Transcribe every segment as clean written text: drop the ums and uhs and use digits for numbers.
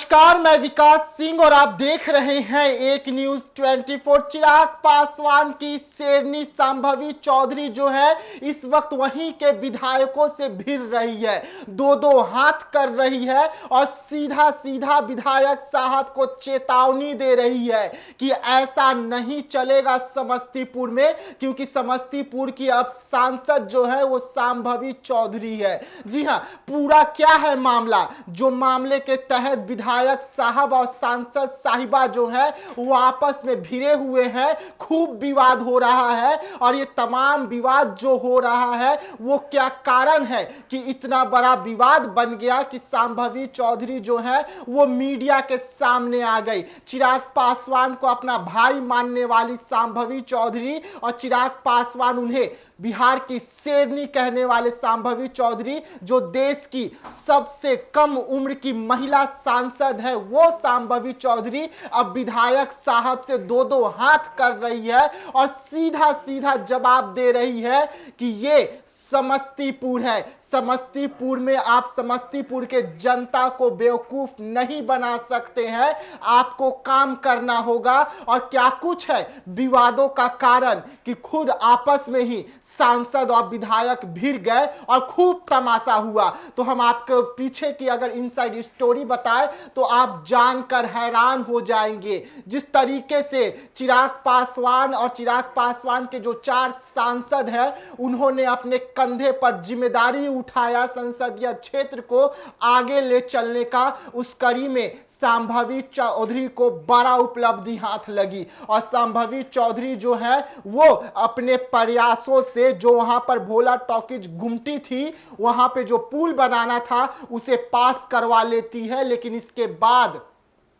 नमस्कार, मैं विकास सिंह और आप देख रहे हैं एक न्यूज 24। चिराग पासवान की शेरनी संभवी चौधरी जो है इस वक्त वहीं के विधायकों से भिड़ रही है, दो दो हाथ कर रही है और सीधा सीधा विधायक साहब को चेतावनी दे रही है कि ऐसा नहीं चलेगा समस्तीपुर में, क्योंकि समस्तीपुर की अब सांसद जो है वो संभवी चौधरी है। जी हां, पूरा क्या है मामला, जो मामले के तहत विधायक साहब और सांसद साहिबा जो है वो आपस में भिड़े हुए हैं, खूब विवाद हो रहा है। और ये तमाम विवाद जो हो रहा है वो क्या कारण है कि इतना बड़ा विवाद बन गया कि संभवी चौधरी जो है वो मीडिया के सामने आ गई। चिराग पासवान को अपना भाई मानने वाली संभवी चौधरी और चिराग पासवान उन्हें बिहार की शेरनी कहने वाले संभवी चौधरी, जो देश की सबसे कम उम्र की महिला सांसद है, वो संभवी चौधरी अब विधायक साहब से दो दो हाथ कर रही है और सीधा सीधा जवाब दे रही है कि ये समस्तीपुर है। समस्तीपुर में आप समस्तीपुर के जनता को बेवकूफ नहीं बना सकते हैं, आपको काम करना होगा। और क्या कुछ है विवादों का कारण कि खुद आपस में ही सांसद और विधायक भिड़ गए और खूब तमाशा हुआ। तो हम आपको पीछे की अगर इनसाइड स्टोरी बताएं तो आप जानकर हैरान हो जाएंगे। जिस तरीके से चिराग पासवान और चिराग पासवान के जो 4 सांसद हैं उन्होंने अपने कंधे पर जिम्मेदारी उठाया संसदीय क्षेत्र को आगे ले चलने का, उस कड़ी में संभवी चौधरी को बड़ा उपलब्धि हाथ लगी। और संभवी चौधरी जो है वो अपने प्रयासों से जो वहां पर भोला टॉकीज गुमटी थी, वहां पे जो पुल बनाना था उसे पास करवा लेती है। लेकिन इसके बाद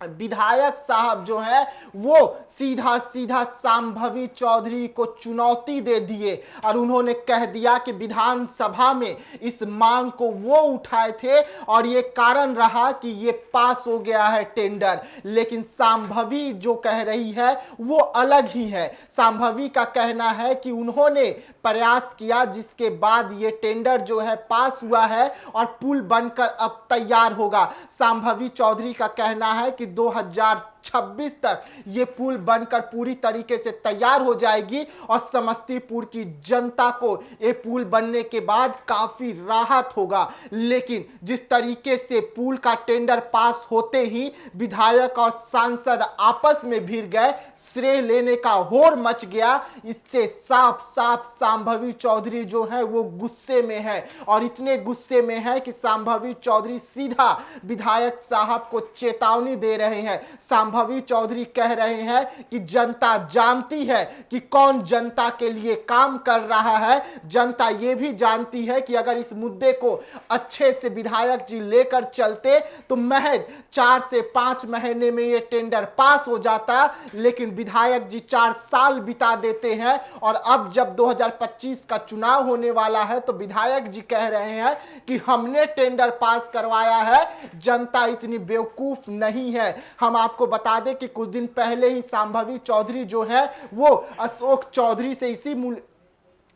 विधायक साहब जो है वो सीधा सीधा संभवी चौधरी को चुनौती दे दिए और उन्होंने कह दिया कि विधानसभा में इस मांग को वो उठाए थे और ये कारण रहा कि ये पास हो गया है टेंडर। लेकिन संभवी जो कह रही है वो अलग ही है। संभवी का कहना है कि उन्होंने प्रयास किया जिसके बाद ये टेंडर जो है पास हुआ है और पुल बनकर अब तैयार होगा। संभवी चौधरी का कहना है कि 2026 तक ये पुल बनकर पूरी तरीके से तैयार हो जाएगी और समस्तीपुर की जनता को ये पुल बनने के बाद काफी राहत होगा। लेकिन जिस तरीके से पुल का टेंडर पास होते ही विधायक और सांसद आपस में भिड़ गए, श्रेय लेने का होड़ मच गया, इससे साफ साफ संभवी चौधरी जो है वो गुस्से में है। और इतने गुस्से में है कि संभवी चौधरी सीधा विधायक साहब को चेतावनी दे रहे हैं। संभवी चौधरी कह रहे हैं कि जनता जानती है कि कौन जनता के लिए काम कर रहा है। जनता यह भी जानती है कि अगर इस मुद्दे को अच्छे से विधायक जी लेकर चलते तो महज 4 से 5 महीने में यह टेंडर पास हो जाता। लेकिन विधायक जी 4 साल बिता देते हैं और अब जब 2025 का चुनाव होने वाला है तो विधायक जी कह रहे हैं कि हमने टेंडर पास करवाया है, जनता इतनी बेवकूफ नहीं है। हम आपको बता दें कि कुछ दिन पहले ही संभवी चौधरी जो है वो अशोक चौधरी से इसी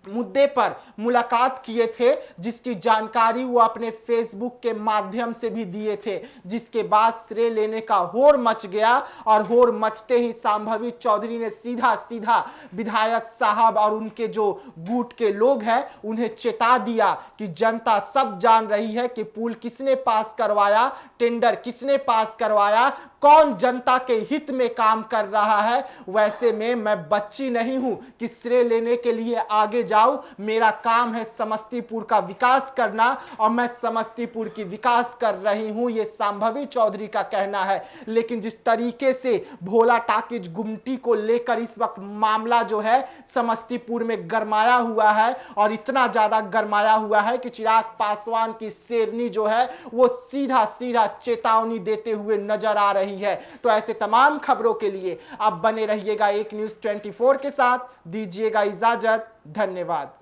मुद्दे पर मुलाकात किए थे, जिसकी जानकारी वो अपने फेसबुक के माध्यम से भी दिए थे। जिसके बाद श्रेय लेने का होड़ मच गया और होड़ मचते ही संभवी चौधरी ने सीधा सीधा विधायक साहब और उनके जो गुट के लोग हैं उन्हें चेता दिया कि जनता सब जान रही है कि पुल किसने पास करवाया, टेंडर किसने पास करवाया, कौन जनता के हित में काम कर रहा है। वैसे में मैं बच्ची नहीं हूं कि श्रेय लेने के लिए आगे जाऊं। मेरा काम है समस्तीपुर का विकास करना और मैं समस्तीपुर की विकास कर रही हूं, ये संभवी चौधरी का कहना है। लेकिन जिस तरीके से भोला टाकिज गुमटी को लेकर इस वक्त मामला जो है समस्तीपुर में गरमाया हुआ है और इतना ज्यादा गरमाया हुआ है कि चिराग पासवान की शेरनी जो है वो सीधा सीधा चेतावनी देते हुए नजर आ रही है। तो ऐसे तमाम खबरों के लिए आप बने रहिएगा एक न्यूज 24 के साथ। दीजिएगा इजाजत, धन्यवाद।